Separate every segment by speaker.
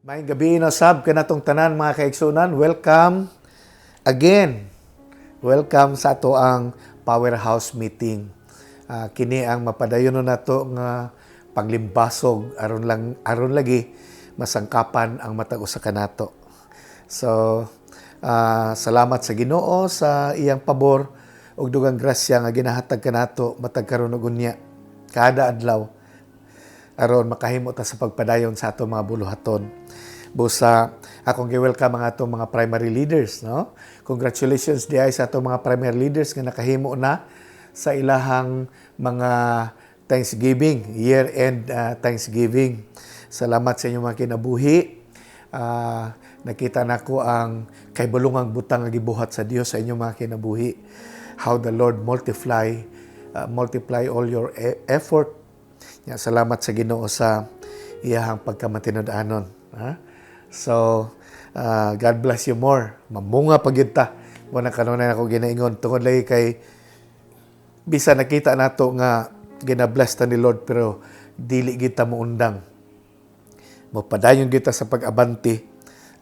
Speaker 1: Maayong gabi na sab kanatong tanan mga kaigsunan. Welcome again. Welcome sa ato ang Powerhouse meeting. Kini ang mapadayon nato nga panglimbasog aron lagi masangkapan ang matag usa kanato. So salamat sa Ginoo sa iyang pabor ug dugang grasya nga ginahatag kanato matag karon og unya kada adlaw aron makahimo ta sa pagpadayon sa ato mga buluhaton. Busa akong gi-welcome ang atong mga primary leaders, no? Congratulations diay sa atong mga primary leaders nga nakahimo na sa ilahang mga Thanksgiving, year-end Thanksgiving. Salamat sa inyong mga kinabuhi. Nakita nako ang kaibulungang butang nga gibuhat sa Dios sa inyong mga kinabuhi. How the Lord multiply all your effort. Salamat sa Ginoo sa iyahang pagkamatinud-anon. So, God bless you more. Mamunga pagyud ta. Muna kanunay ako ginaingon tungod lagi kay bisa nakita nato nga gina-bless ta ni Lord pero dili kita muundang. Mopadayon kita sa pag-abanti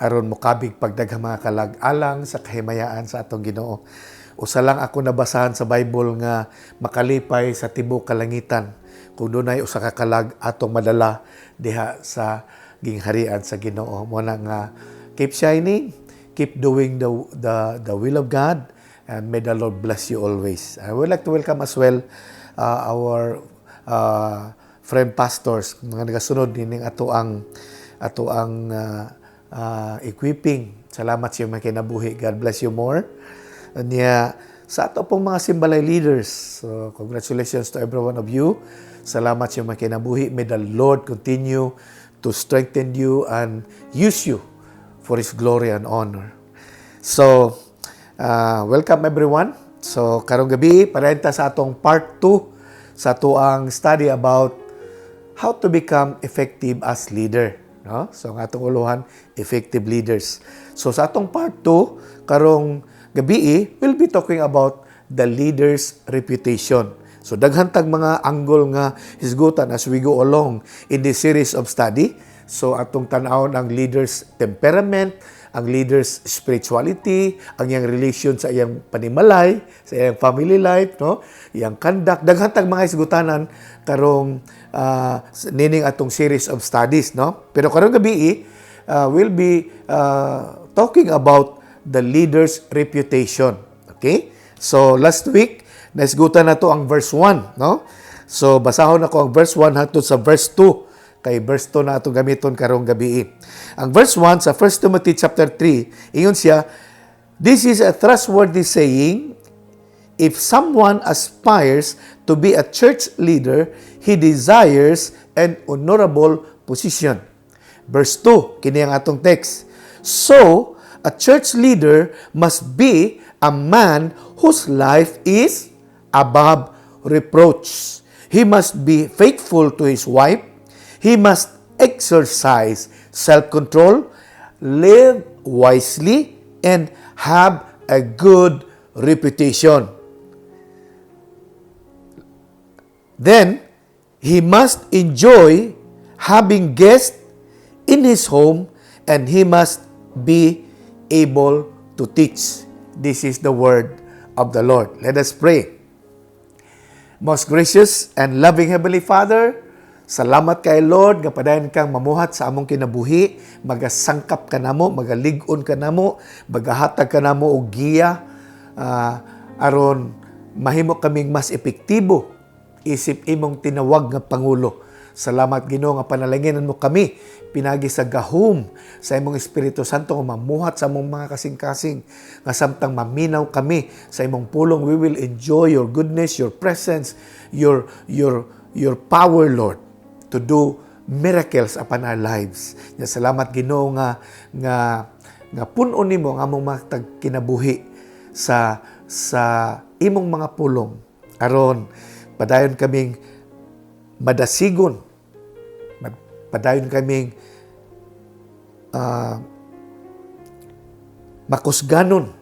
Speaker 1: aron mokabig pagdaghang mga kalag-alang sa kahimayaan sa atong Ginoo. Usa lang ako nabasahan sa Bible nga makalipay sa tibuok kalangitan kung dunay usa ka kalag atong madala diha sa gingharian sa Ginoo. Mo na nga keep shining, keep doing the will of God, and may the Lord bless you always. I would like to welcome as well our friend pastors mga nagasunod nining ato ang equipping. Salamat sa mga kinabuhi. God bless you more. Niya sa ato pong mga Simbalay leaders. So congratulations to every one of you. Salamat sa mga kinabuhi. May the Lord continue to strengthen you and use you for His glory and honor. So, welcome everyone. So, karong gabi, parenta sa atong part 2 sa tuang study about how to become effective as leader. No? So, ang atong uluhan, effective leaders. So, sa atong part 2, karong gabi, we'll be talking about the leader's reputation. So, daghan tag mga angle nga hisgutan as we go along in this series of study. So, atong tan-awon ang leader's temperament, ang leader's spirituality, ang iyang relation sa iyang panimalay, sa iyang family life, no? Iyang conduct. Daghan tag mga hisgutanan karong nining atong series of studies, no? Pero karong gabi, we'll be talking about the leader's reputation. Okay? So, last week, naisgutan na to ang verse 1, no? So, basahon ako ang verse 1 hangtod sa verse 2. Kay verse 2 na itong gamiton karong gabi. Ang verse 1 sa 1 Timothy chapter 3, ingon siya, "This is a trustworthy saying, if someone aspires to be a church leader, he desires an honorable position." Verse 2, kini ang atong text. "So, a church leader must be a man whose life is above reproach. He must be faithful to his wife. He must exercise self-control, live wisely, and have a good reputation. Then, he must enjoy having guests in his home, and he must be able to teach." This is the word of the Lord. Let us pray. Most gracious and loving Heavenly Father, salamat kay Lord nga padayon kang mamuhat sa among kinabuhi, magasangkap ka namo, magalig-on ka namo, magahatag ka namo og giya aron mahimo kaming mas epektibo isip imong tinawag nga pangulo. Salamat Ginoo nga panalanginan mo kami pinagi sa gahom sa imong Espiritu Santo nga mamuhat sa among mga kasing-kasing nga samtang maminaw kami sa imong pulong. We will enjoy your goodness, your presence, your power, Lord, to do miracles upon our lives. Salamat Ginoo nga punon nimo ang among mga kinabuhi sa imong mga pulong aron padayon kaming madasigon, padayon kaming makusganon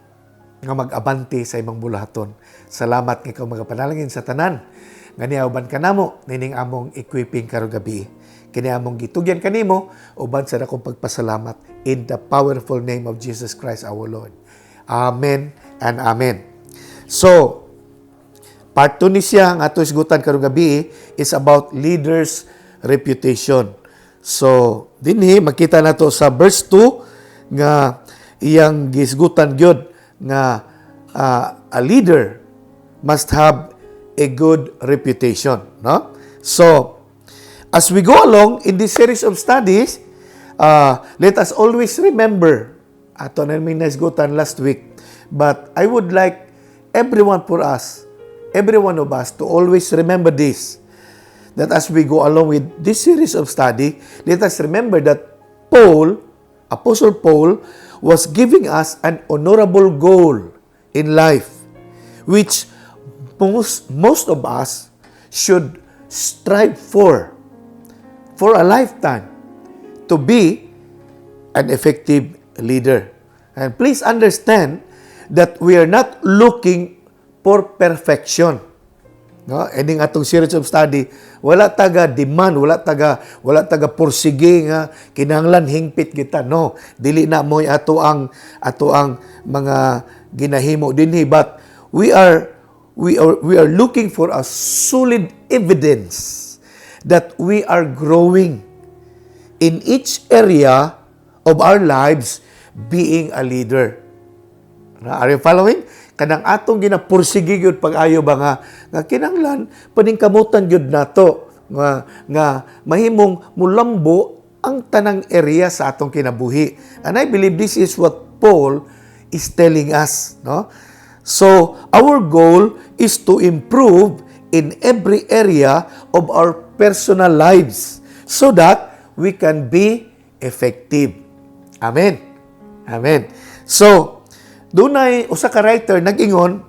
Speaker 1: nga mag-abante sa imong bulahaton. Salamat nga ikaw magapanalangin sa tanan nga niauban ka namo nining among equipping karong gabi. kini among gitugyan kanimo uban sa dakong pagpasalamat in the powerful name of Jesus Christ our Lord. Amen and amen. So, part 2 ni siya, ang ato isgutan karong gabi is about leaders' reputation. So, dinhi makita nato sa verse 2 nga iyang gisgutan gyud nga a leader must have a good reputation, no? So, as we go along in this series of studies, let us always remember, ato na may nasgutan last week, but I would like every one of us to always remember this, that as we go along with this series of study, let us remember that Apostle Paul, was giving us an honorable goal in life, which most of us should strive for a lifetime, to be an effective leader. And please understand that we are not looking for perfection. No? Ending atong series of study, wala taga demand, wala taga pursige nga kinahanglan hingpit kita. No, dili na mo ato ang mga ginahimo dinhi, but we are looking for a solid evidence that we are growing in each area of our lives being a leader. Are you following? Kanang atong ginapursige gyud pag-ayo ba nga kinahanglan paningkamutan gyud nato nga mahimong mulambo ang tanang area sa atong kinabuhi. And I believe this is what Paul is telling us, no? So, our goal is to improve in every area of our personal lives so that we can be effective. Amen. Amen. So, dunay usa ka writer nag-ingon,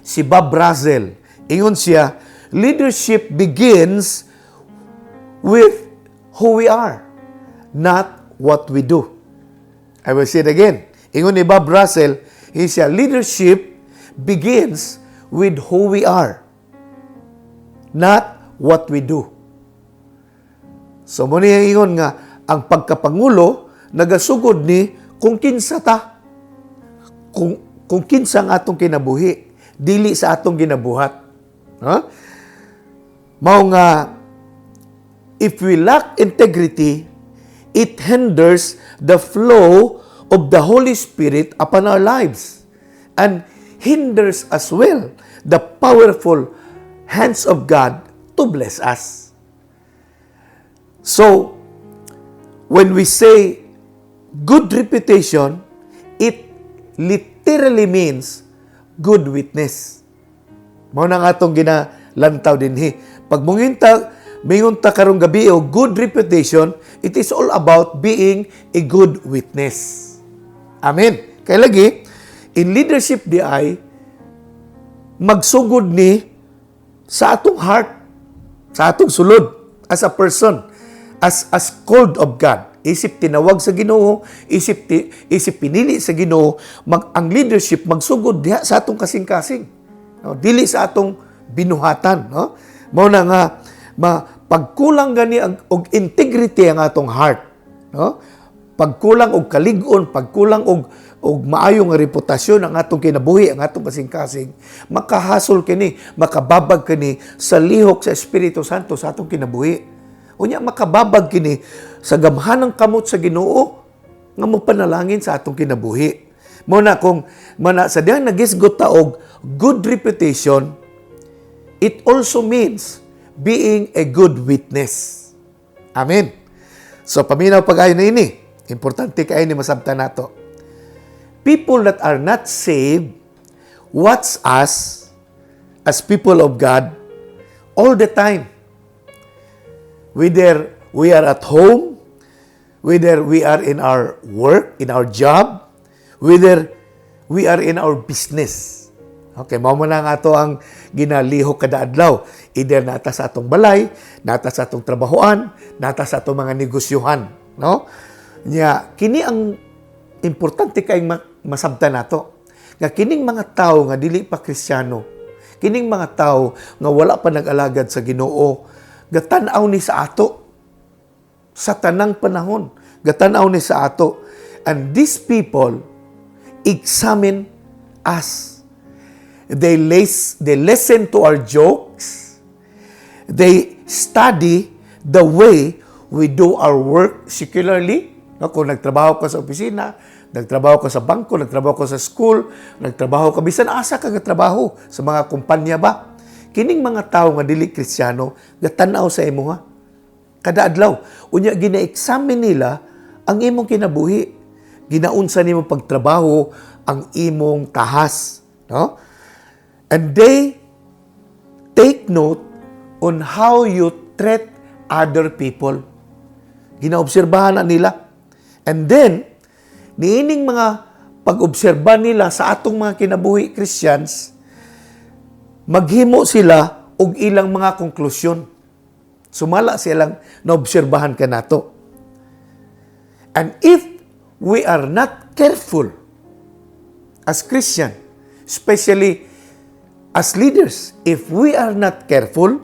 Speaker 1: si Bob Brazel. Ingon siya, leadership begins with who we are, not what we do. I will say it again. Ingon ni Bob Brazel, he said, leadership begins with who we are, not what we do. So, muna yung ingon nga, ang pagkapangulo, nagasugod ni kung kinsa ta. Kung kinsa ang atong kinabuhi, dili sa atong ginabuhat. Huh? Mao nga, if we lack integrity, it hinders the flow of the Holy Spirit upon our lives and hinders as well the powerful hands of God to bless us. So, when we say good reputation, it literally means good witness. Mao nang atong ginalantaw dinhi. Pag mingon ta karong gabi o good reputation, it is all about being a good witness. Amen. Kay lagi in leadership di ay magsugod ni sa atong heart, sa atong sulod as a person, as called of God. Isip tinawag sa Ginoo, isip pinili sa Ginoo, ang leadership magsugod diha sa atong kasing-kasing. No? Dili sa atong binuhatan, no? Mao na nga pagkulang gani og integrity ang atong heart, no? Pagkulang og kalig-on, pagkulang og maayong reputasyon ang atong kinabuhi, ang atong kasing-kasing, makahasol kini, makababag kini sa lihok sa Espiritu Santo sa atong kinabuhi. Unya makababag kini sa gamhanang kamot sa Ginoo nga mopanalangin sa atong kinabuhi. Muna kung sa diyang nagisgot ta og good reputation, it also means being a good witness. Amen. So paminaw pag-ayo na ini. Importante kayo ni masabtan nato. People that are not saved watch us as people of God all the time. Whether we are at home, whether we are in our work, in our job, whether we are in our business. Okay, mao man ang ato ang ginalihok kada adlaw. Either nata sa atong balay, nata sa atong trabahoan, nata sa atong mga negosyuhan, no? Nya kini ang importante kay masabtan nato. Nga kining mga tawo nga dili pa Kristiyano, kining mga tawo nga wala pa nag-alagad sa Ginoo, gatan-aw ni sa ato. sa tanang panahon. Gatanaw ni sa ato. And these people examine us. They listen to our jokes. They study the way we do our work secularly. No, kung nagtrabaho ka sa opisina, nagtrabaho ka sa bangko, nagtrabaho ka sa school, nagtrabaho ka, bisan asa ka nagtrabaho sa mga kumpanya ba? Kining mga tao nga dili Kristiyano, gatanaw sa imo ha. Kada adlaw, unya gina-examine nila ang imong kinabuhi. Ginaunsa nimo pagtrabaho ang imong tahas, no? And they take note on how you treat other people. Ginaobserbahan na nila. And then, niining mga pag-obserba nila sa atong mga kinabuhi Christians, maghimo sila og ilang mga konklusyon. Sumala silang naobserbahan ka nato. And if we are not careful as Christian, especially as leaders, if we are not careful,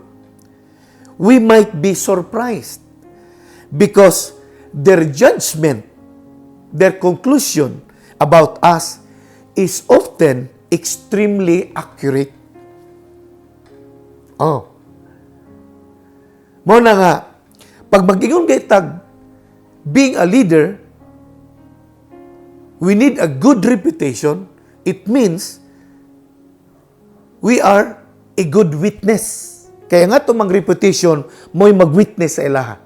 Speaker 1: we might be surprised because their judgment, their conclusion about us is often extremely accurate. Oh. Mo na nga, pag mag-ingon kay tag, being a leader, we need a good reputation. It means we are a good witness. Kaya nga itong mga reputation, mo'y mag-witness sa ilaha.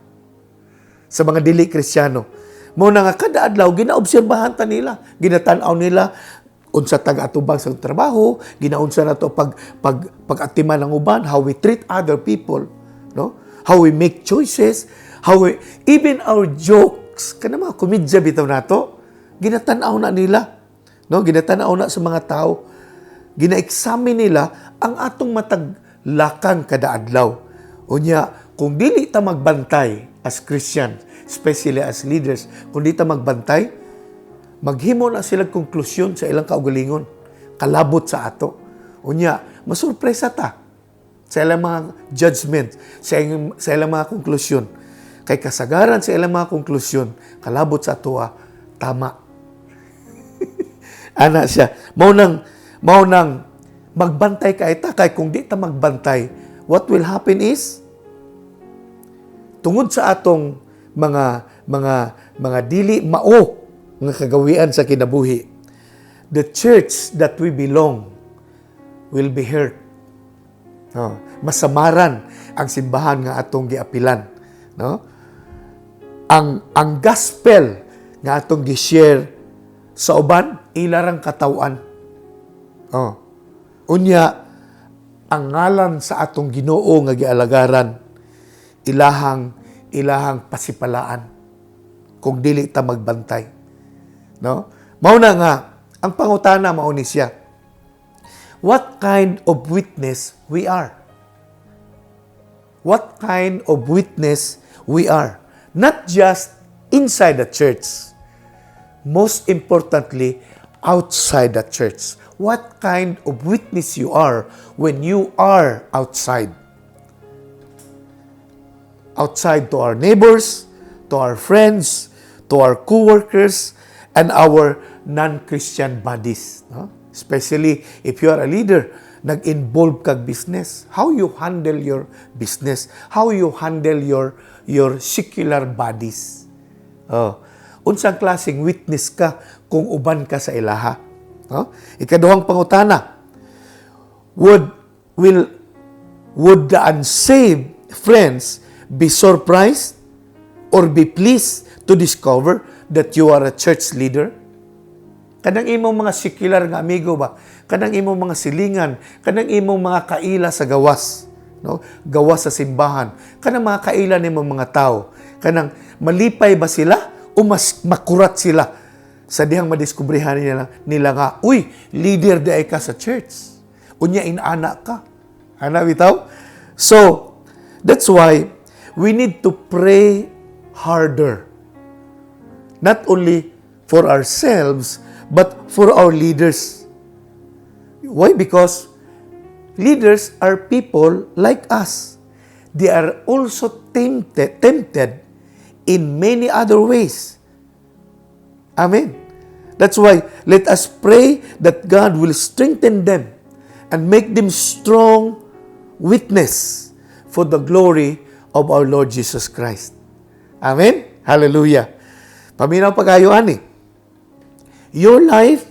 Speaker 1: Sa mga dili Kristiyano. Mo na nga kada adlaw, ginaobserbahan ta nila. Ginatanaw nila unsa taga-atubang sa trabaho, ginaunsa na to pag-atiman ng uban, how we treat other people, no? How we make choices, even our jokes, kana mga komedya bitaw nato, ginatanaw na nila, no? Ginatanaw na sa mga tao. Gina-examine nila ang atong matag lakang kada adlaw. Unya, kung dili ta magbantay as Christians, especially as leaders, kung dili ta magbantay, maghimo na silang konklusyon sa ilang kaugalingon, kalabot sa ato. Unya, masurpresa ta sa ilang mga judgment, sa ilang mga konklusyon. Kay kasagaran sa ilang mga konklusyon, kalabot sa ato, tama. Ana siya. Mao nang magbantay ka ita, kay kung di ta magbantay, what will happen is, tungod sa atong mga dili mao nga kagawian sa kinabuhi, the church that we belong will be hurt. No? Masamaran ang simbahan nga atong giapilan. No? Ang gospel nga atong gi-share sa uban, ilarang katawan. Oh. Unya, ang ngalan sa atong Ginoo nga gialagaran, ilahang pasipalaan kung dili ta magbantay. No? Mao na nga, ang pangutana mao ni siya. What kind of witness we are? What kind of witness we are? Not just inside the church. Most importantly, outside the church. What kind of witness you are when you are outside? Outside to our neighbors, to our friends, to our co-workers, and our non-Christian buddies. No? Especially if you are a leader, nag-involve kag business. How you handle your business? How you handle your secular buddies? Oh. Unsang klaseng witness ka kung uban ka sa ilaha? No? Ikaduhang pangutana, would the unsaved friends be surprised or be pleased to discover that you are a church leader? Kanang imong mga secular nga amigo ba? Kanang imong mga silingan, kanang imong mga kaila sa gawas, no? Gawas sa simbahan. Kanang mga kaila nimong mga tao, kanang malipay ba sila o mas makurat sila sa dihang madiskubrihan nila nga, uy, leader di ay ka sa church. Unya inana ka. Ana bitaw? So, that's why we need to pray harder. Not only for ourselves, but for our leaders. Why? Because leaders are people like us. They are also tempted in many other ways. Amen. That's why let us pray that God will strengthen them and make them strong witness for the glory of our Lord Jesus Christ. Amen? Hallelujah. Paminaw pag-ayo ani. Your life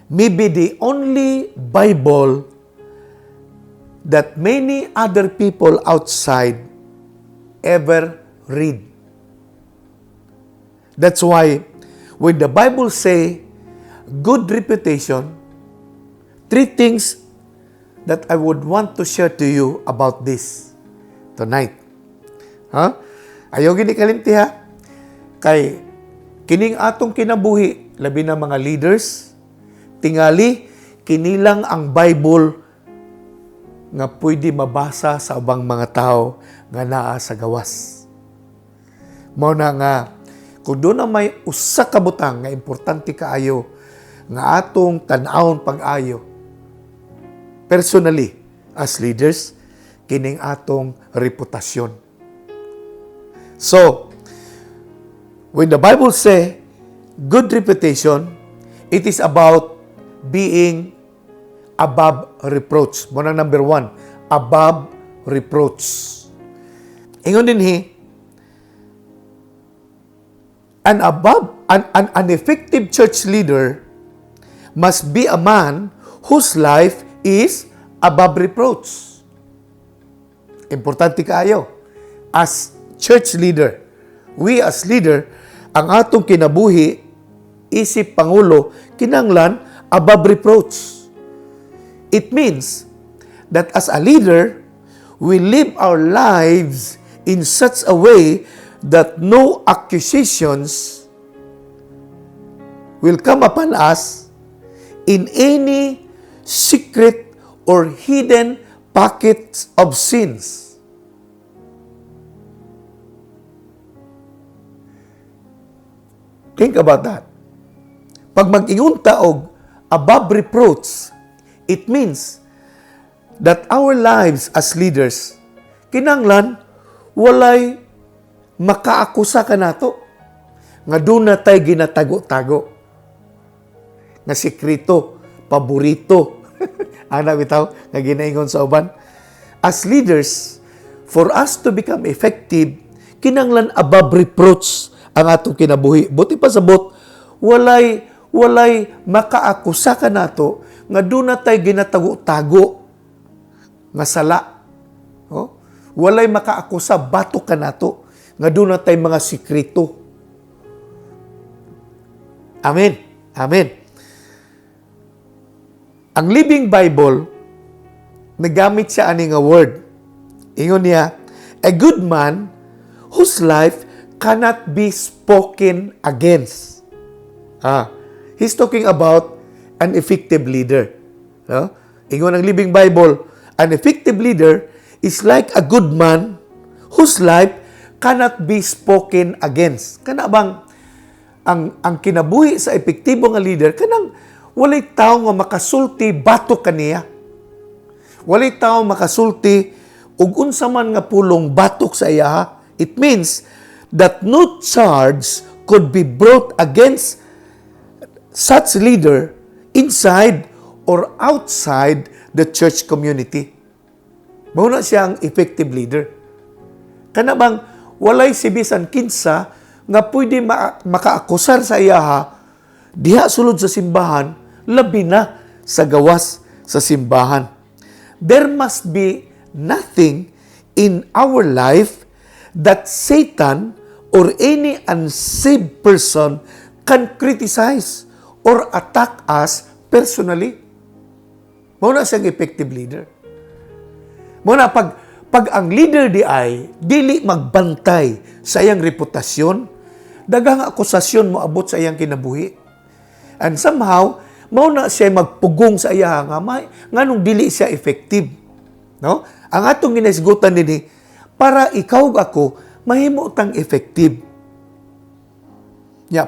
Speaker 1: may be the only Bible that many other people outside ever read. That's why when the Bible say good reputation, three things that I would want to share to you about this tonight. Ayaw gini kalimti ha. Kay kining atong kinabuhi, labi na mga leaders, tingali, kinilang ang Bible nga pwede mabasa sa ubang mga tao nga naa sa gawas. Mao na nga, kung doon na may usa ka butang nga importante kaayo nga atong tan-awon pag-ayo, personally, as leaders, kining atong reputasyon. So, when the Bible say good reputation, it is about being above reproach. Muna number 1, above reproach. Ingon din an effective church leader must be a man whose life is above reproach. Importante kaayo. As church leader, we as leader, ang atong kinabuhi, isip Pangulo, kinanglan above reproach. It means that as a leader, we live our lives in such a way that no accusations will come upon us in any secret or hidden pockets of sins. Think about that. Pag mag-ingon ta og above reproach, it means that our lives as leaders, kinanglan, walay makaakusa ka nato. Nga doon na tayo ginatago-tago. Nga sikrito, paborito. Ana bitaw, nga ginaingon sa uban. As leaders, for us to become effective, kinanglan above reproach ang atong kinabuhi. Buti pa sabot, walay makaakusa ka nato nga doon na tayo ginatago-tago nga sala. Oh? Walay makaakusa, batok ka nato nga doon na tayo mga sikrito. Amen. Amen. Ang Living Bible, nagamit siya ani nga word. Ingon niya, a good man whose life cannot be spoken against. He's talking about an effective leader. No? Ingon ang Living Bible, an effective leader is like a good man whose life cannot be spoken against. Kana bang ang kinabuhi sa epektibo nga leader, kanang walay tao nga makasulti batok kaniya. Walay tao makasulti ug unsa man nga pulong batok sa iya. It means that no charge could be brought against such leader inside or outside the church community. Mao na siyang effective leader. Kana bang walay sibisan kinsa nga pwede makaakusar sa iya diha sulod sa simbahan, labi na sa gawas sa simbahan. There must be nothing in our life that Satan or any unsaved person can criticize or attack us personally. Mao na siyang effective leader. Mao na pag ang leader di ay dili magbantay sa iyang reputasyon, daghang akusasyon mo abot sa iyang kinabuhi. And somehow, mao na siya magpugong sa iya nga nganong dili siya effective. No? Ang atong ginaisgutan nini para ikaw ako mahimo tang effective.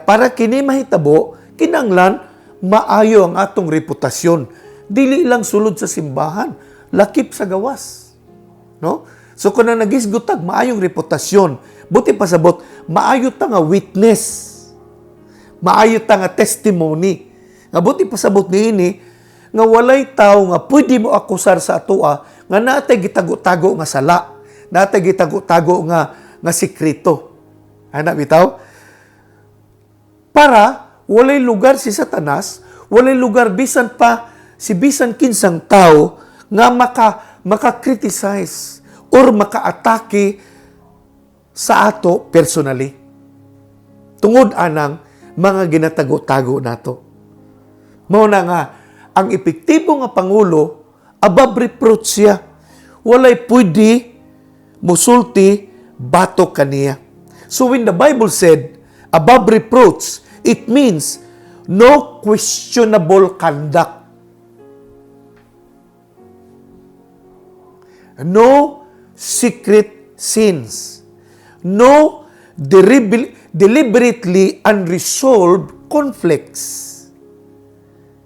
Speaker 1: Para kini mahitabo, kinanglan maayo ang atong reputasyon. Dili lang sulod sa simbahan, lakip sa gawas. No? So kung na nagisgutag, maayong reputasyon. Buti pasabot, maayo ta nga witness. Maayo ta nga testimony. Nga buti pasabot niini, nga walay tao nga pwede mo akusar sa atua, nga natay gitago-tago nga sala. Natay gitago-tago nga sikrito. Ana bitaw? Para walay lugar si Satanas, walay lugar bisan kinsang tao nga maka-criticize or maka-atake sa ato personally. Tungod anang mga ginatago-tago nato. Mao na nga, ang epektibo nga Pangulo, above reproach siya. Walay pwede musulti batok kaniya. So when the Bible said, above reproach, it means no questionable conduct. No secret sins. No deliberately unresolved conflicts.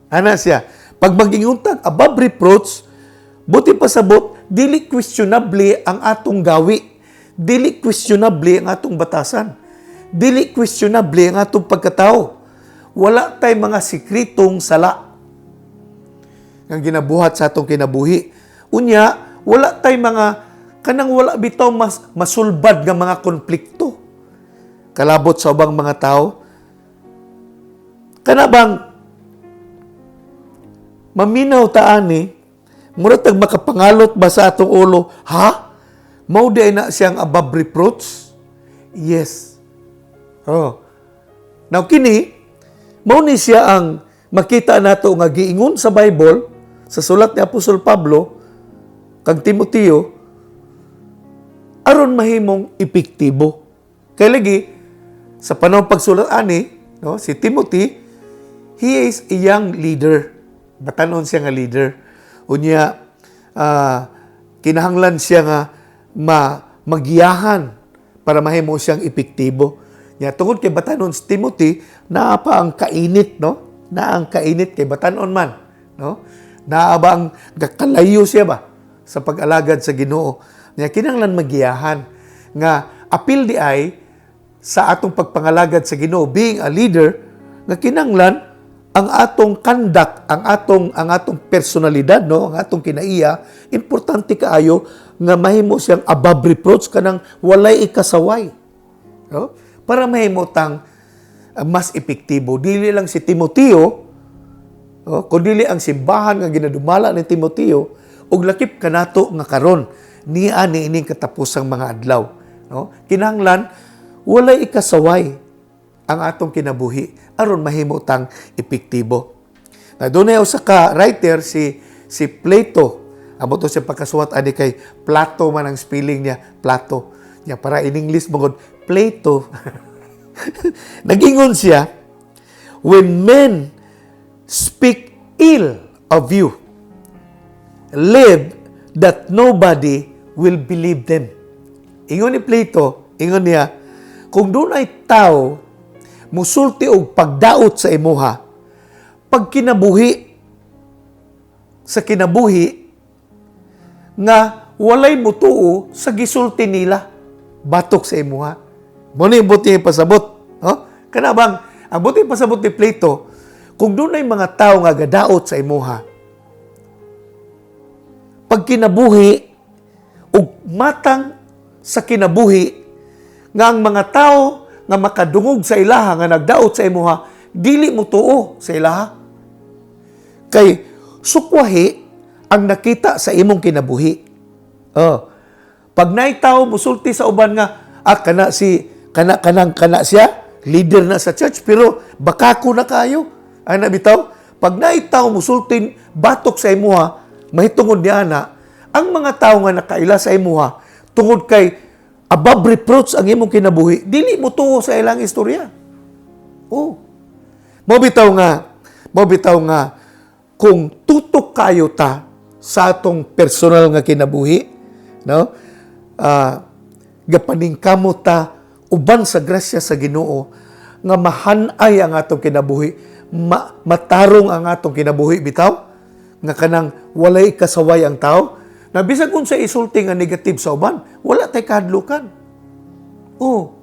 Speaker 1: Ana siya? Pag mag-inguntag above reproach, buti pasabot, dili questionable ang atong gawi. Dili questionable ang atong batasan. Dili questionable ang atong pagkatao. Wala tay mga sikritong sala nga ginabuhat sa atong kinabuhi. Unya, wala tay mga kanang wala bitaw masulbad nga mga konflikto. Kalabot sa ubang mga tao. Kanabang maminaw ta ani, mura tag makapangalot ba sa atong ulo, ha? Mao di na siyang above reproach? Yes. Oh. Now kini, mao ni siya ang makita nato nga giingon sa Bible, sa sulat ni Apostol Pablo, kag Timoteo, aron mahimong epektibo. Kaya lagi, sa panahon pagsulat ani, no, si Timothy, he is a young leader. Batanon siya nga leader. Unya, kinahanglan siya nga magiyahan para mahimo siyang epektibo. Nya tungod kay batanon si Timothy, naa pa ang kainit, no? Naa ang kainit kay batanon man, no? Naa ba ang kalayo siya ba sa pag-alagad sa Ginoo? Nya kinahanglan magiyahan nga apil di ay sa atong pagpangalagad sa Ginoo, being a leader, nga kinahanglan ang atong conduct, ang atong personalidad, no, ang atong kinaiya, importante kaayo nga mahimo siyang above reproach kanang walay ikasaway. No? Para mahimo tang mas epektibo. Dili lang si Timoteo, no, kundi ang simbahan nga ginadumala ni Timoteo ug lakip kanato nga karon niya ni ining katapusang mga adlaw. No? Kinahanglan walay ikasaway ang atong kinabuhi aron mahimo tang epektibo. Na dunay usa ka writer si Plato. Amo to siya pagkasuwat ani kay Plato man ang spelling niya, Plato. Nya para in English mongod Plato. Nagingon siya, when men speak ill of you, live that nobody will believe them. Ingon ni Plato, ingon niya, kung doon ay tao musulti og pagdaot sa imuha, pag kinabuhi sa kinabuhi nga walay mutuo sa gisulti nila batok sa imuha. Mo ni buti pasabot, no? Kanabang ang buti pasabot ni Plato, kung doon ay mga tao nga gadaot sa imuha, pag kinabuhi ug matang sa kinabuhi nga ang mga tao nga makadungog sa ilaha nga nagdaot sa imuha, dili mo tuo sa ilaha. Kay sukwahi ang nakita sa imong kinabuhi. Pag naay tao musulti sa uban nga kana siya leader na sa church pero bakako na kayo. Ana bitaw, pag naay tao musulti batok sa imuha, mahitungod ni ana ang mga tao nga nakaila sa imuha tungod kay above reproach ang imong kinabuhi, dili mo tuo sa ilang istorya. Mo bitaw nga kung tutok kayo ta sa atong personal nga kinabuhi, no? Gapaningkamot ta uban sa grasya sa Ginoo nga mahanay ang atong kinabuhi, matarong ang atong kinabuhi bitaw nga kanang walay kasaway ang tao. Na bisag kung sa isulti nga negative sa uban, wala tay kahadlukan. Oh.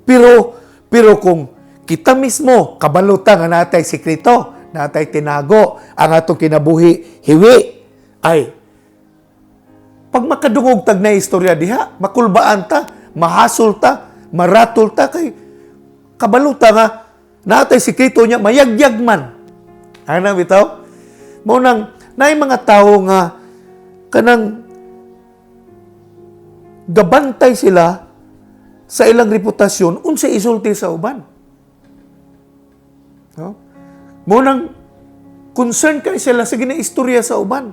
Speaker 1: Pero kung kita mismo, kabalutan nga natay sekreto, natay tinago, ang atong kinabuhi, hiwi, ay, pag makadungog tag na istorya diha, makulbaan ta, mahasol ta, maratol ta, kay kabalutan nga, natay sekreto niya, mayagyag man. Ano bitaw? Munang, na mga tao nga, kanang gabantay sila sa ilang reputasyon, unsay isulti sa uban. No? Munang concern kay sila sa ginaistorya sa uban.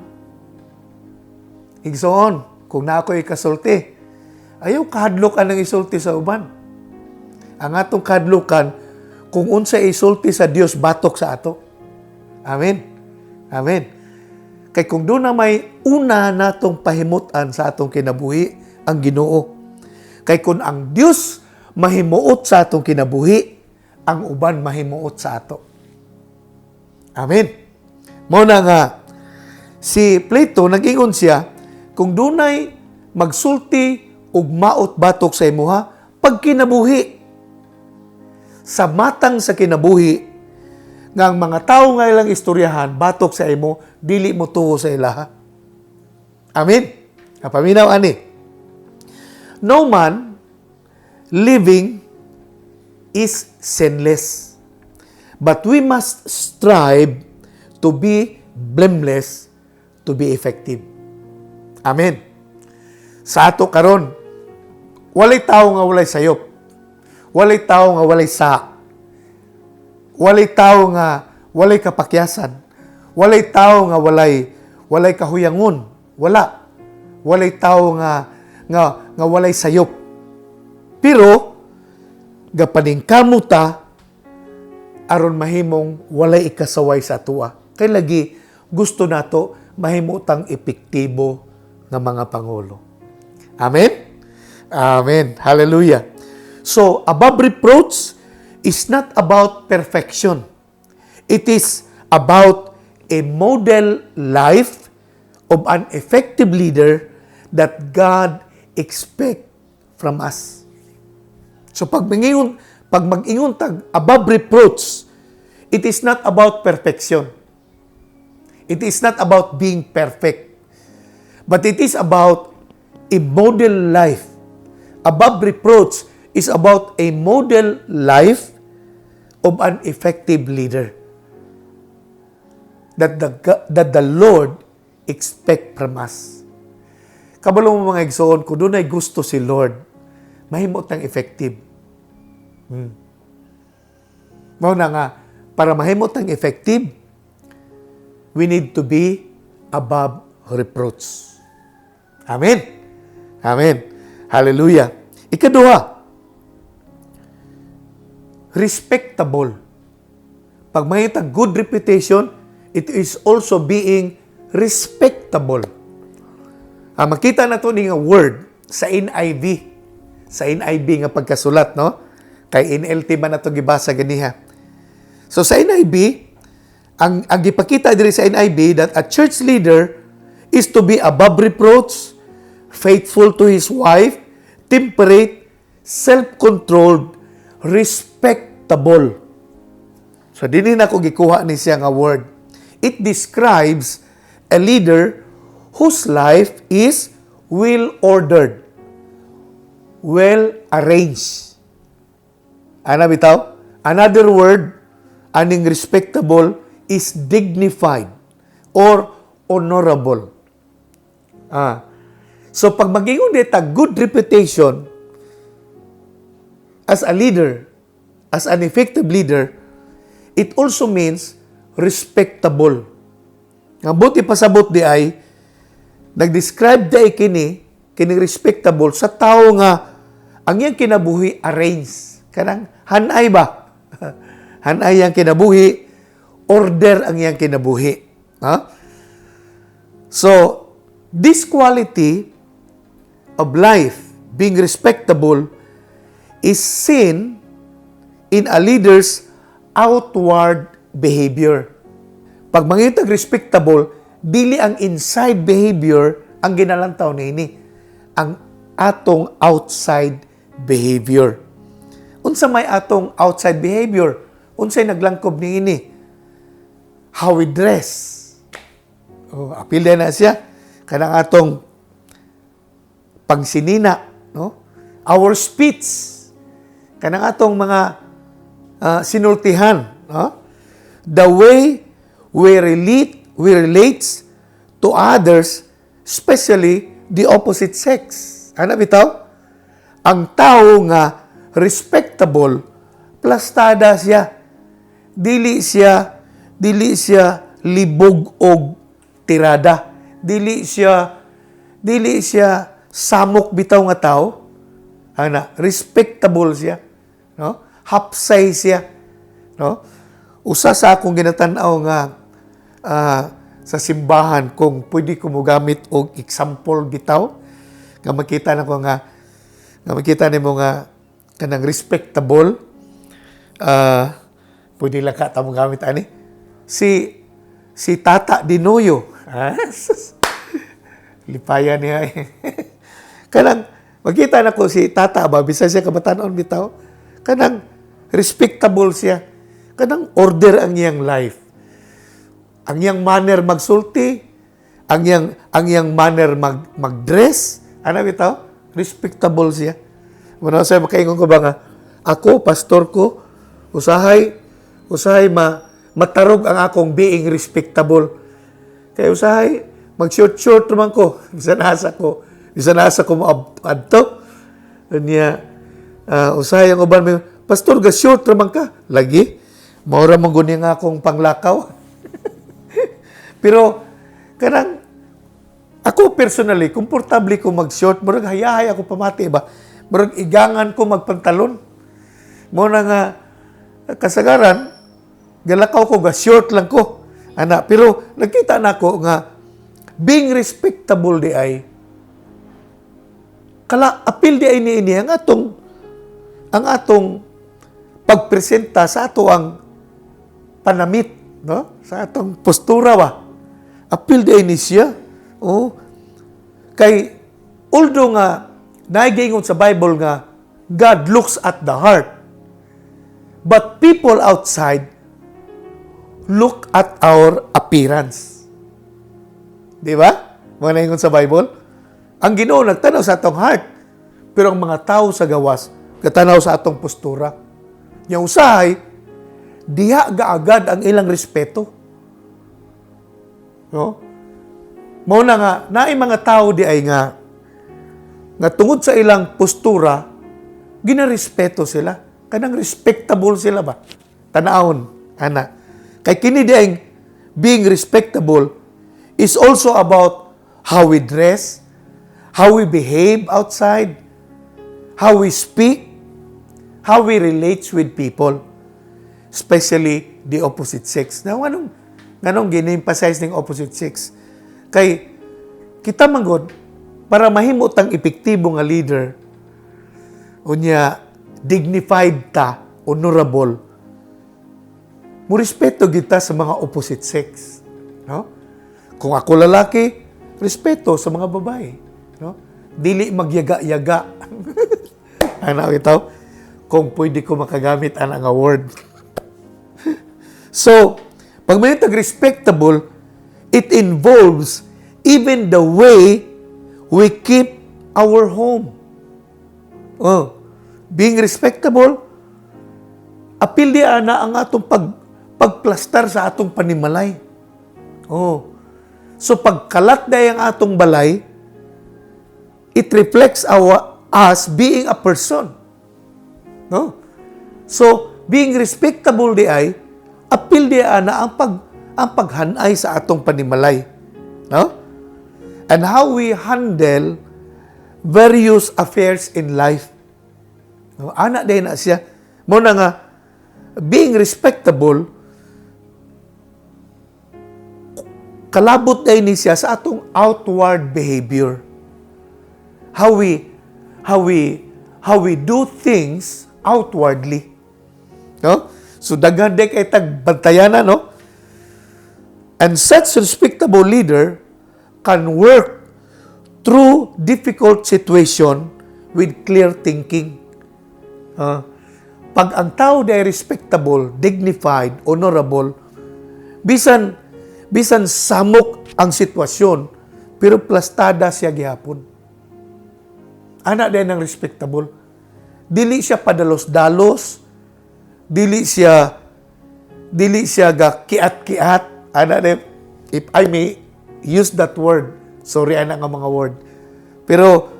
Speaker 1: Igsoon, kung na ako'y kasulti, ayaw kahadlokan ng isulti sa uban. Ang atong kahadlokan, kung unsay isulti sa Dios batok sa ato. Amen. Amen. Kay kung doon na may una natong pahimutan sa atong kinabuhi, ang Ginoo. Kay kung ang Dios mahimuot sa atong kinabuhi, ang uban mahimuot sa ato. Amen. Muna nga, si Plato, nag-ingon siya, kung dunay magsulti ug maot batok sa imuha, pag kinabuhi, sa matang sa kinabuhi, nga ang mga tao nga ilang istoryahan, batok sa imo, dili mo tuho sa ilaha. Amen? Kapaminaw, ani. No man living is sinless. But we must strive to be blameless, to be effective. Amen. Sa ato karon, walay tao nga walay sayop. Walay tao nga walay sa. Walay tao nga walay kapakyasan. Walay tao nga walay kahuyangon. Wala. Walay tao nga walay sayop. Pero gapaning kamuta aron mahimong walay ikasaway sa atua. Kay lagi gusto nato mahimutang epektibo nga mga pangulo. Amen? Amen. Hallelujah. So, above reproach is not about perfection. It is about a model life of an effective leader that God expects from us. So, pag mag-ingon tag above reproach, it is not about perfection. It is not about being perfect. But it is about a model life. Above reproach is about a model life of an effective leader that the Lord expect from us. Kabalo mo mga igsoon, kung doon ay gusto si Lord, mahimot ng effective. Mauna nga, para mahimot ng effective, we need to be above reproach. Amen. Amen. Hallelujah. Ikaduha, respectable. Pag may good reputation, it is also being respectable. Makita na ito nga word sa NIV. Sa NIV nga pagkasulat, no? Kay NLT ba na ito gibasa ganiha. So sa NIV, ang gipakita diri sa NIV that a church leader is to be above reproach, faithful to his wife, temperate, self-controlled, respectable. So, dinin ako gikuha ni siya nga word. It describes a leader whose life is well-ordered, well-arranged. Ano bitaw? Another word, aning respectable, is dignified or honorable. So, pag mag-ingon dito, good reputation as a leader, as an effective leader, it also means respectable. Nga buti pasabot di ay, nag-describe di ay kining respectable sa tao nga ang iyang kinabuhi arrange. Kanang hanay ba? Hanay ang kinabuhi, order ang iyang kinabuhi. So, this quality of life, being respectable, is seen in a leader's outward behavior. Pag mangitag respectable, dili ang inside behavior ang ginalantaw niini ang atong outside behavior. Unsa may atong outside behavior? Unsay naglangkob niini? How we dress. Apil na siya kanang atong pagsinina, no? Our speech, kanang atong mga sinultihan, no? The way we relate to others, especially the opposite sex. Ano bitaw? Ang tao nga respectable, plastada siya. Dili siya libog og tirada. Dili siya samok bitaw nga tao. Ana, respectable siya, no? Hapsay siya, no? Usa sa akong ginatanaw nga sa simbahan kung pwede ko mo gamit og example bitaw nga makita nimo nga kanang respectable, pwede lang ka mo gamit ani si Tata Dinoyo. Lipayan niya. Kanang makita na ko si Tata ba, bisa siya kabatanon bitaw. Kanang respectable siya. Kanang order ang iyang life. Ang iyang manner magsulti, ang iyang manner magdress, ano bitaw? Respectable siya. Muna sa makaingon ko ba nga, ako, pastor ko, usahay matarog ang akong being respectable. Kaya usahay, mag-short naman ko. Bisa nasa ko maadto. Niya, usahay ang uban mo, pastor, ga-short naman ka. Lagi, maura mong gunin nga akong panglakaw. Pero, kanang, ako personally, komportable ko mag-short, murag hayahay ako pamati ba? Murag igangan ko magpantalon. Muna nga, kasagaran, galakaw ko, ga-short lang ko. Ana, pero nakita na ko nga, being respectable di ay, apil di ay niini ang atong pagpresenta sa ato ang panamit, no? Sa atong postura ba? Apil di ay ni siya. Kay, although nga, naigingon sa Bible nga, God looks at the heart. But people outside look at our appearance. Di ba? Mga naingon sa Bible. Ang Ginoo nagtanaw sa atong heart. Pero ang mga tao sa gawas, katanaw sa atong postura. Yung usahay, diha gaagad ang ilang respeto. No? Mauna nga, naay mga tao di ay nga tungod sa ilang postura, ginarespeto sila. Kanang respectable sila ba? Tanaon, ana. Kay kini di ay being respectable is also about how we dress, how we behave outside, how we speak, how we relate with people, especially the opposite sex. Now, anong gini-emphasize ng opposite sex? Kay kita manggod para mahimot ang epektibo nga leader, unya dignified ta, honorable, mo respeto kita sa mga opposite sex, no? Kung ako lalaki, respeto sa mga babae, no? Dili magyaga-yaga. Ano itaw? Kung pwede ko makagamit ang word. So, pag may respectable, it involves even the way we keep our home. Being respectable, apil di ana ang atong pagplastar sa atong panimalay. So pagkalat day ang atong balay, it reflects us being a person. No? So being respectable di ay, apil di ana ang paghanay sa atong panimalay. No? And how we handle various affairs in life. No? Ana day na siya. Muna nga, being respectable, kalabot day ni siya sa atong outward behavior. How we do things outwardly. No? So daghan day kay tagbantayan na, no? And such respectable leader can work through difficult situation with clear thinking. Pag ang tao ay respectable, dignified, honorable, bisan samok ang sitwasyon, pero plastada siya gihapon. Ana din ng respectable. Dili siya padalos-dalos, dili siya ga kiat-kiat. Ana din, if I may use that word, sorry ana nga mga word. Pero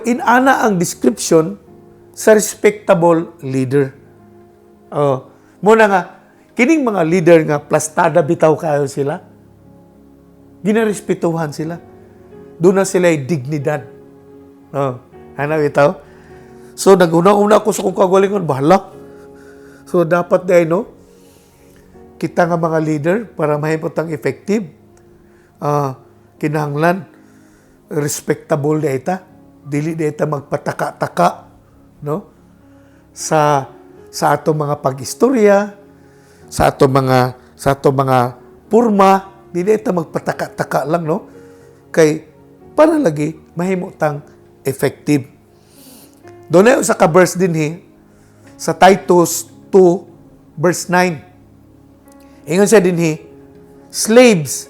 Speaker 1: inana ang description sa respectable leader. Muna nga, kining mga leader nga plastada bitaw kayo sila. Ginarespetuhan sila. Doon na sila ay dignidad. Ano bitaw? So, nag-una-una ko sa kong kagalingon, bahala. So, dapat dahil, no? Kita nga mga leader, para mahipotang effective, kinahanglan, respectable na ita. Dili na ita magpataka-taka, no? Sa atong mga pag-istorya, sa atong mga purma, dili ita magpataka-taka lang, no? Kay, para lagi, mahimutang effective. Doon na sa ka-verse din, sa Titus 2, verse 9. Ingon siya din, slaves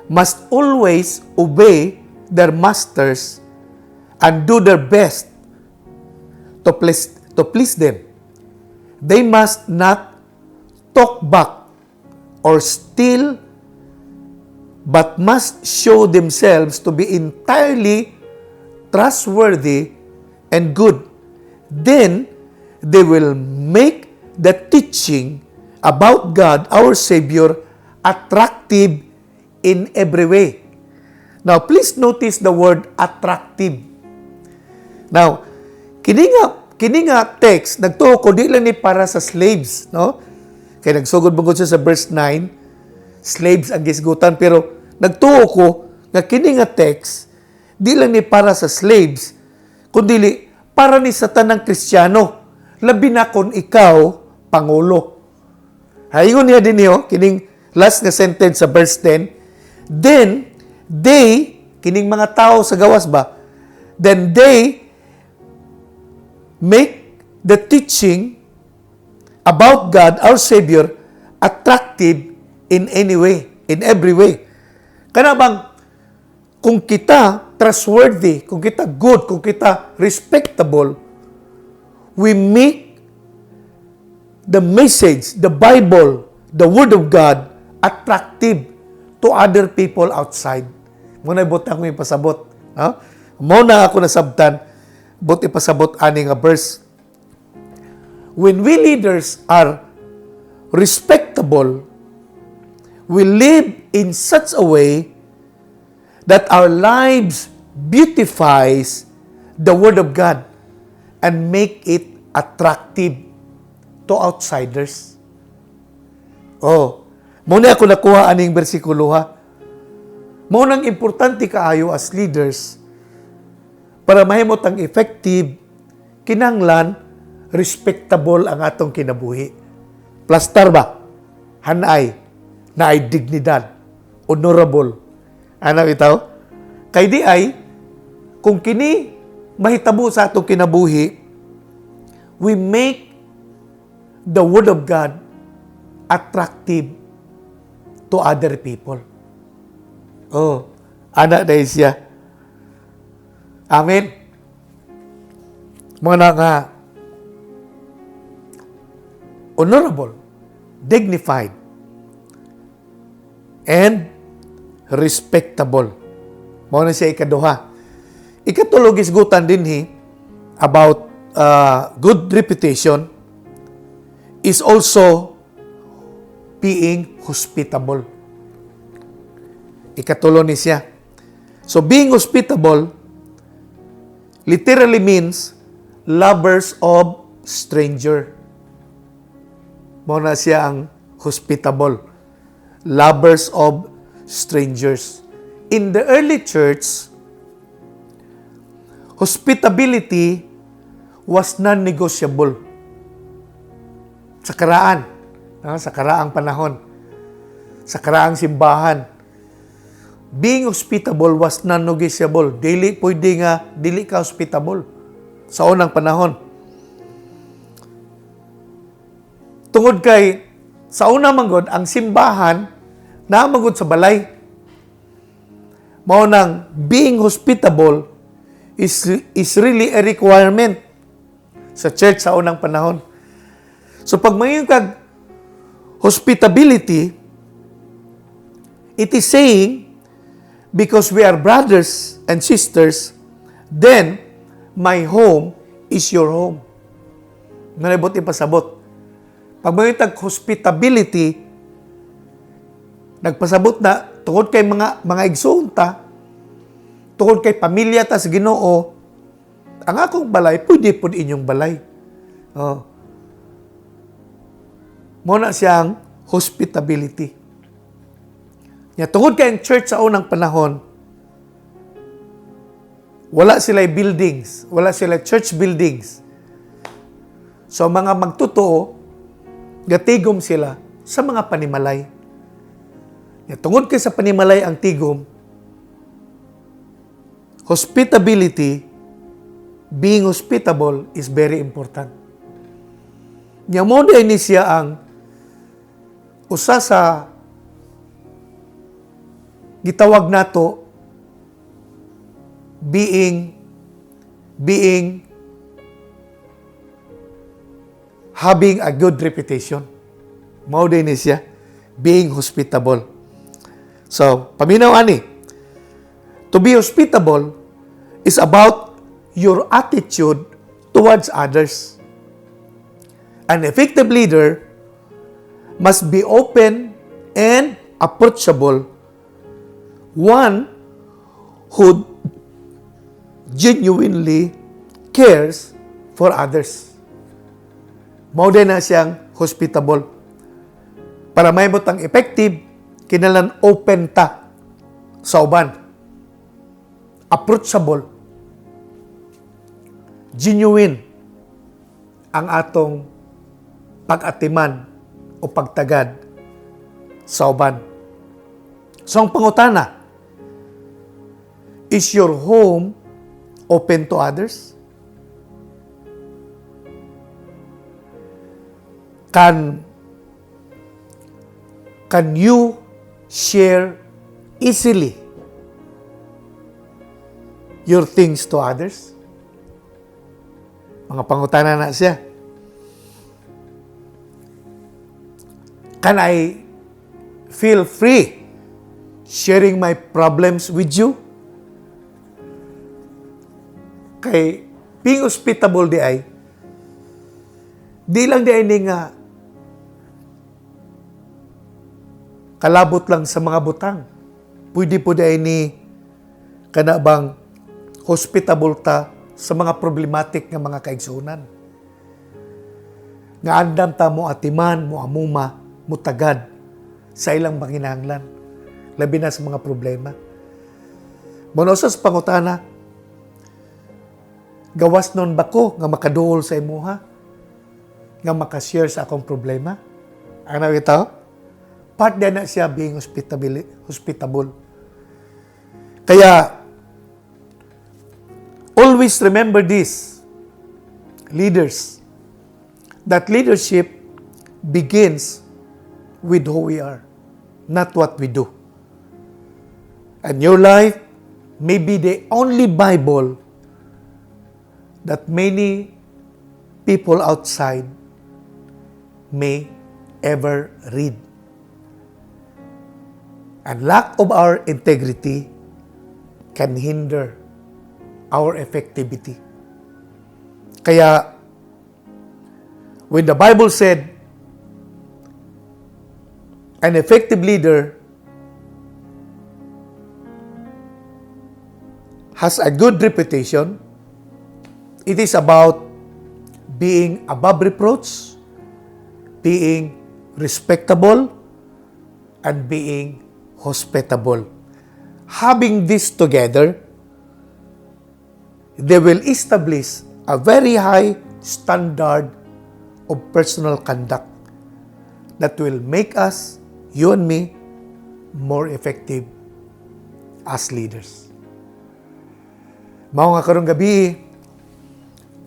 Speaker 1: must always obey their masters and do their best to please them. They must not talk back or steal, but must show themselves to be entirely trustworthy and good. Then, they will make the teaching about God, our Savior, attractive in every way. Now, please notice the word attractive. Now, kini nga text, nagtuo ko, di lang ni para sa slaves, no? Kaya nagsugod bangod siya sa verse 9, slaves ang gisgutan, pero nagtuo ko, nga kini nga text, di lang ni para sa slaves, kundi para ni sa tanang Kristiyano, labi na kung ikaw, Pangulo. Hayungon niya din niyo, kining last nga sentence sa verse 10, then, they, kining mga tao sa gawas ba, then they make the teaching about God, our Savior, attractive in any way, in every way. Kana bang, kung kita trustworthy, kung kita good, kung kita respectable, we make the message, the Bible, the Word of God, attractive to other people outside. Muna ibutang ko ipasabot. Muna ako nasabtan, but ipasabot ani nga verse. When we leaders are respectable, we live in such a way that our lives beautifies the Word of God and make it attractive to outsiders. Muna ako nakuha aning bersikulo ha. Munang importante kaayo as leaders para mahimot ang effective, kinanglan, respectable ang atong kinabuhi. Plastar ba? Hanay, na ay dignidad, honorable. Ano bitaw? Kay di ay, kung kini mahitabo sa atong kinabuhi, we make the Word of God attractive to other people. Ana na siya. Amen. Mga nga, honorable, dignified, and respectable. Mao na siya ikaduha. Ikatulog isgutan din about good reputation is also being hospitable. Ikatulo ni siya. So being hospitable literally means lovers of stranger. Mao na siya ang hospitable. Lovers of strangers. In the early church, hospitality was non-negotiable. Sa karaang panahon, sa karaang simbahan, being hospitable was non-negotiable. Dili pwede nga, dili ka hospitable sa unang panahon. Tungod kay, sa unang manggod, ang simbahan, naamagod sa balay. Mao nang being hospitable is really a requirement sa church sa unang panahon. So pag mayroon kag hospitality, it is saying, because we are brothers and sisters, then my home is your home. Nalibot ipasabot. Pag mayroon kag hospitality, nagpasabot na tungod kay mga igsoon ta, tungod kay pamilya ta sa Ginoo, ang akong balay, pwede po inyong balay. Oh. Muna siyang hospitality. Tungod kay ang church sa unang panahon, wala sila buildings, wala sila church buildings. So mga magtotoo, gatigom sila sa mga panimalay. Tungod kay sa panimalay ang tigom, hospitality, being hospitable is very important. Mo din siya ang usa sa gitawag nato being having a good reputation. Mao din siya being hospitable. So, paminaw ani. To be hospitable is about your attitude towards others. An effective leader must be open and approachable. One who genuinely cares for others. Mao din na siyang hospitable. Para may butang effective, kinalan open ta sa uban. Approachable. Genuine ang atong pag-atiman o pagtagad sa uban. So ang pangutana, is your home open to others? Can you share easily your things to others? Mga pangutana na siya. Can I feel free sharing my problems with you? Kay being hospitable di lang ni nga kalabot lang sa mga butang. Pwede po ni kanabang hospitable ta sa mga problematic nga mga kaigsunan. Nga andam ta mo atiman, mo amuma, mo tagad sa ilang manginahanglan. Labi na sa mga problema. Muna sa pangutana, gawas nun ba ko nga makaduol sa imuha? Nga makashare sa akong problema? Ano ito? Part na siya being hospitable. Kaya, always remember this, leaders, that leadership begins with who we are, not what we do. And your life may be the only Bible that many people outside may ever read. And lack of our integrity can hinder our effectivity. Kaya, when the Bible said, an effective leader has a good reputation, it is about being above reproach, being respectable, and being hospitable. Having this together, they will establish a very high standard of personal conduct that will make us, you and me, more effective as leaders. Mao nga karong gabi,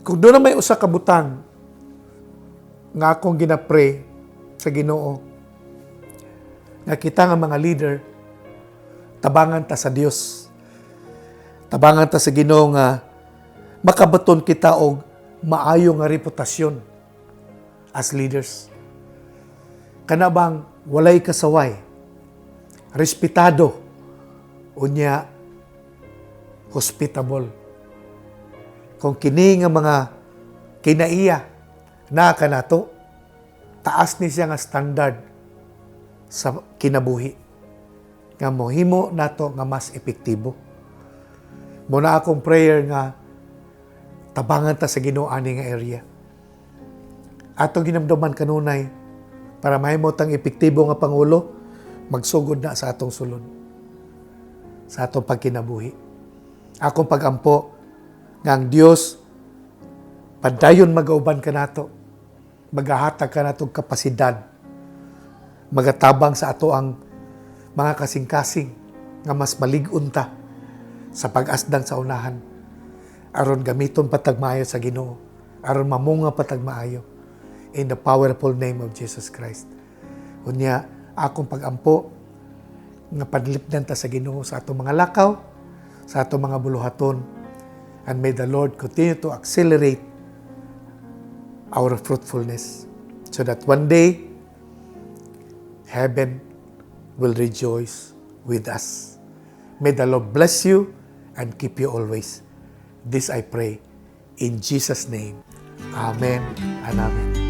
Speaker 1: kung doon na may usa ka butang nga akong ginapray sa Ginoo, nga kita nga mga leader, tabangan ta sa Dios. Tabangan ta sa Ginoo nga makabaton kita og maayo nga reputasyon as leaders. Kana bang walay kasaway, respetado, unya hospitable. Kung kini nga mga kinaiya na kanato, taas ni siya nga standard sa kinabuhi nga mohimo nato nga mas epektibo. Muna akong prayer nga tabangan ta sa Ginoo ani nga area. Atong ginamdaman kanunay para mahimo tang epektibo nga pangulo, magsugod na sa atong sulod, sa atong pagkinabuhi. Akong pagampo nga ang Dios padayon magauban ka nato, magahatag ka nato kapasidad, magatabang sa ato ang mga kasing-kasing nga mas malig-on ta sa pag-asdan sa unahan, aron gamiton patag maayo sa Ginoo, aron mamunga patag maayo in the powerful name of Jesus Christ. Unya akong pagampo nga padlipdan ta sa Ginoo sa atong mga lakaw, sa atong mga buluhaton, and may the Lord continue to accelerate our fruitfulness so that one day heaven will rejoice with us. May the Lord bless you and keep you always. This I pray in Jesus' name. Amen and amen.